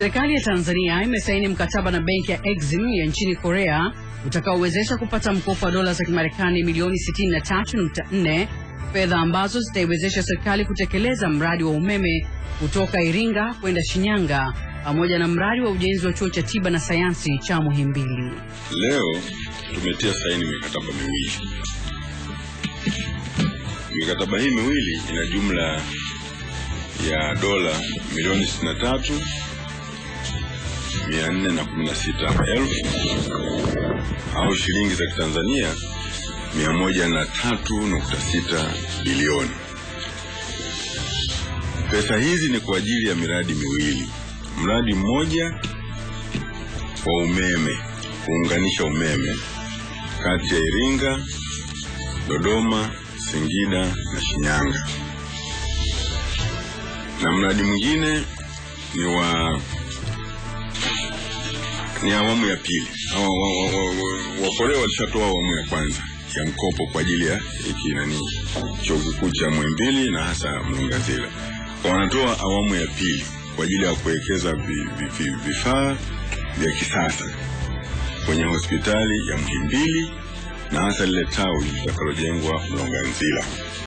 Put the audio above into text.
Serikali ya Tanzania imesaini mkataba na benki ya Exim ya nchini Korea utakaowezesha kupata mkopo wa dola za Kimarekani milioni 63.4, fedha ambazo zitaiwezesha serikali kutekeleza mradi wa umeme kutoka Iringa kwenda Shinyanga pamoja na mradi wa ujenzi wa chuo cha tiba na sayansi cha Muhimbili. Leo tumetia saini mikataba miwili. Mikataba hii miwili ina jumla ya dola milioni 63,416,000 au shilingi za Kitanzania 103.6 bilioni. Pesa hizi ni kwa ajili ya miradi miwili. Mradi mmoja wa umeme, kuunganisha umeme kati ya Iringa, Dodoma, Singida na Shinyanga. Na mradi mwingine ni awamu ya pili. Wakorea walishatoa awamu ya kwanza ya mkopo kwa ajili ya chuo kikuu cha Muhimbili na hasa Mloganzila. Wanatoa awamu ya pili kwa ajili ya kuwekeza vifaa vya kisasa kwenye hospitali ya Muhimbili na hasa lile tawi litakalojengwa Mloganzila.